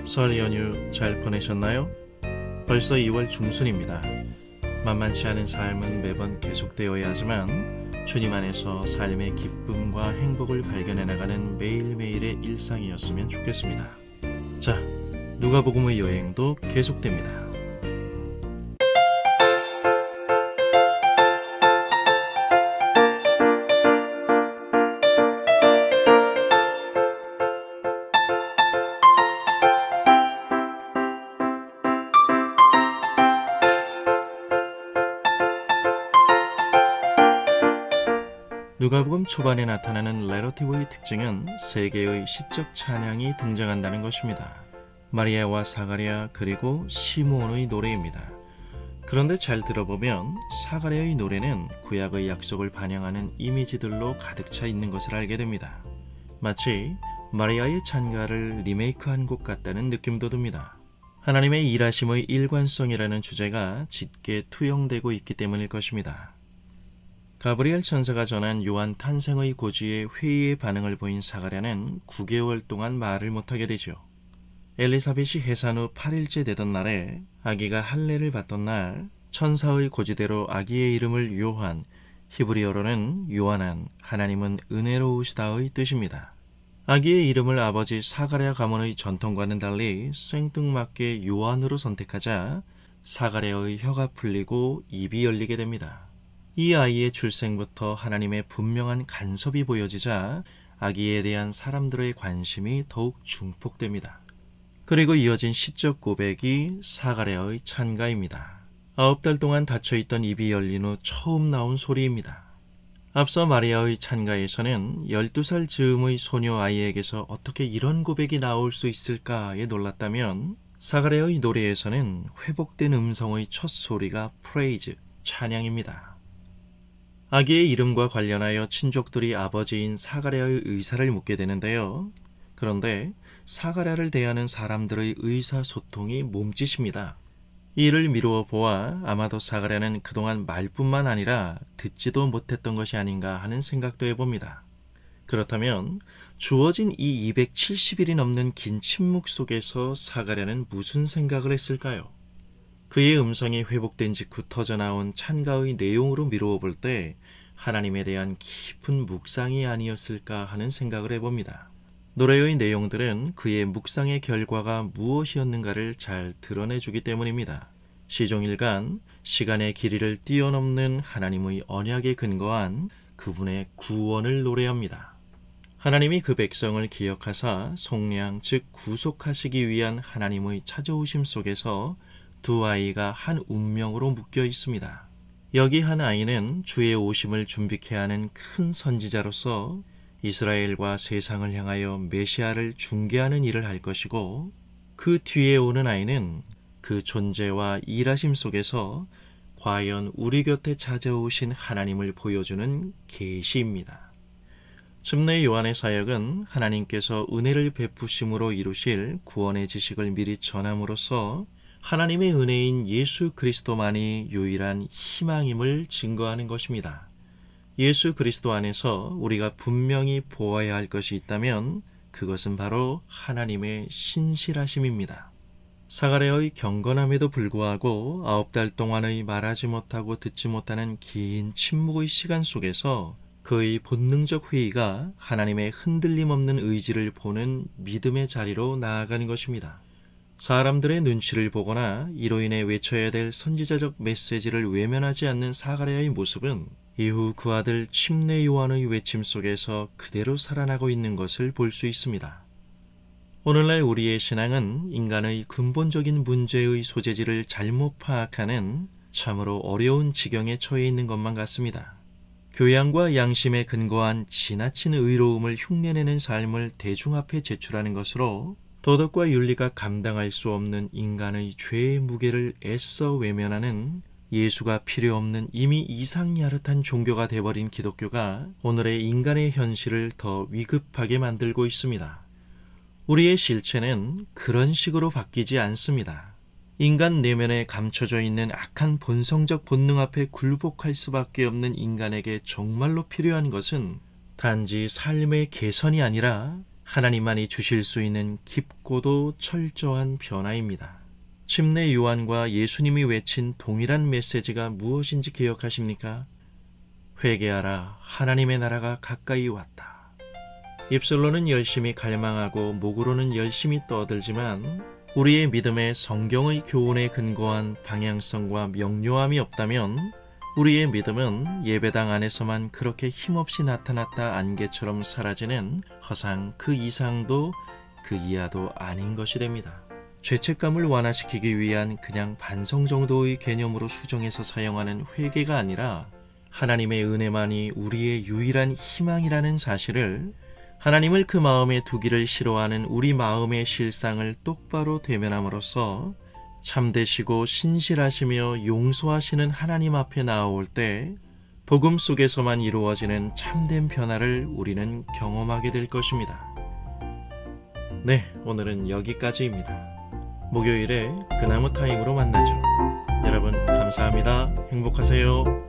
설 연휴 잘 보내셨나요? 벌써 2월 중순입니다. 만만치 않은 삶은 매번 계속되어야 하지만 주님 안에서 삶의 기쁨과 행복을 발견해 나가는 매일매일의 일상이었으면 좋겠습니다. 자, 누가복음의 여행도 계속됩니다. 누가복음 초반에 나타나는 내러티브의 특징은 세 개의 시적 찬양이 등장한다는 것입니다. 마리아와 사가랴 그리고 시므온의 노래입니다. 그런데 잘 들어보면 사가랴의 노래는 구약의 약속을 반영하는 이미지들로 가득 차 있는 것을 알게 됩니다. 마치 마리아의 찬가를 리메이크한 것 같다는 느낌도 듭니다. 하나님의 일하심의 일관성이라는 주제가 짙게 투영되고 있기 때문일 것입니다. 가브리엘 천사가 전한 요한 탄생의 고지에 회의의 반응을 보인 사가랴는 9개월 동안 말을 못하게 되죠. 엘리사벳이 해산 후 8일째 되던 날에 아기가 할례를 받던 날 천사의 고지대로 아기의 이름을 요한, 히브리어로는 요하난, 하나님은 은혜로우시다의 뜻입니다. 아기의 이름을 아버지 사가랴 가문의 전통과는 달리 생뚱맞게 요한으로 선택하자 사가랴의 혀가 풀리고 입이 열리게 됩니다. 이 아이의 출생부터 하나님의 분명한 간섭이 보여지자 아기에 대한 사람들의 관심이 더욱 증폭됩니다. 그리고 이어진 시적 고백이 사가랴의 찬가입니다. 9달 동안 닫혀있던 입이 열린 후 처음 나온 소리입니다. 앞서 마리아의 찬가에서는 12살 즈음의 소녀 아이에게서 어떻게 이런 고백이 나올 수 있을까에 놀랐다면 사가랴의 노래에서는 회복된 음성의 첫 소리가 프레이즈, 찬양입니다. 아기의 이름과 관련하여 친족들이 아버지인 사가랴의 의사를 묻게 되는데요. 그런데 사가랴를 대하는 사람들의 의사소통이 몸짓입니다. 이를 미루어 보아 아마도 사가랴는 그동안 말뿐만 아니라 듣지도 못했던 것이 아닌가 하는 생각도 해봅니다. 그렇다면 주어진 이 270일이 넘는 긴 침묵 속에서 사가랴는 무슨 생각을 했을까요? 그의 음성이 회복된 직후 터져나온 찬가의 내용으로 미루어 볼 때 하나님에 대한 깊은 묵상이 아니었을까 하는 생각을 해봅니다. 노래의 내용들은 그의 묵상의 결과가 무엇이었는가를 잘 드러내주기 때문입니다. 시종일관 시간의 길이를 뛰어넘는 하나님의 언약에 근거한 그분의 구원을 노래합니다. 하나님이 그 백성을 기억하사 속량 즉 구속하시기 위한 하나님의 찾아오심 속에서 두 아이가 한 운명으로 묶여 있습니다. 여기 한 아이는 주의 오심을 준비케 하는 큰 선지자로서 이스라엘과 세상을 향하여 메시아를 중개하는 일을 할 것이고, 그 뒤에 오는 아이는 그 존재와 일하심 속에서 과연 우리 곁에 찾아오신 하나님을 보여주는 계시입니다. 쯤내 요한의 사역은 하나님께서 은혜를 베푸심으로 이루실 구원의 지식을 미리 전함으로써 하나님의 은혜인 예수 그리스도만이 유일한 희망임을 증거하는 것입니다. 예수 그리스도 안에서 우리가 분명히 보아야 할 것이 있다면 그것은 바로 하나님의 신실하심입니다. 사가랴의 경건함에도 불구하고 9달 동안의 말하지 못하고 듣지 못하는 긴 침묵의 시간 속에서 그의 본능적 회의가 하나님의 흔들림 없는 의지를 보는 믿음의 자리로 나아가는 것입니다. 사람들의 눈치를 보거나 이로 인해 외쳐야 될 선지자적 메시지를 외면하지 않는 사가랴의 모습은 이후 그 아들 침례 요한의 외침 속에서 그대로 살아나고 있는 것을 볼 수 있습니다. 오늘날 우리의 신앙은 인간의 근본적인 문제의 소재지를 잘못 파악하는 참으로 어려운 지경에 처해 있는 것만 같습니다. 교양과 양심에 근거한 지나친 의로움을 흉내내는 삶을 대중 앞에 제출하는 것으로 도덕과 윤리가 감당할 수 없는 인간의 죄의 무게를 애써 외면하는 예수가 필요 없는 이미 이상야릇한 종교가 돼버린 기독교가 오늘의 인간의 현실을 더 위급하게 만들고 있습니다. 우리의 실체는 그런 식으로 바뀌지 않습니다. 인간 내면에 감춰져 있는 악한 본성적 본능 앞에 굴복할 수밖에 없는 인간에게 정말로 필요한 것은 단지 삶의 개선이 아니라 하나님만이 주실 수 있는 깊고도 철저한 변화입니다. 침례 요한과 예수님이 외친 동일한 메시지가 무엇인지 기억하십니까? 회개하라, 하나님의 나라가 가까이 왔다. 입술로는 열심히 갈망하고 목으로는 열심히 떠들지만 우리의 믿음에 성경의 교훈에 근거한 방향성과 명료함이 없다면 우리의 믿음은 예배당 안에서만 그렇게 힘없이 나타났다 안개처럼 사라지는 허상 그 이상도 그 이하도 아닌 것이 됩니다. 죄책감을 완화시키기 위한 그냥 반성 정도의 개념으로 수정해서 사용하는 회개가 아니라 하나님의 은혜만이 우리의 유일한 희망이라는 사실을, 하나님을 그 마음에 두기를 싫어하는 우리 마음의 실상을 똑바로 대면함으로써 참되시고 신실하시며 용서하시는 하나님 앞에 나아올 때 복음 속에서만 이루어지는 참된 변화를 우리는 경험하게 될 것입니다. 네, 오늘은 여기까지입니다. 목요일에 그나무 타임으로 만나죠. 여러분 감사합니다. 행복하세요.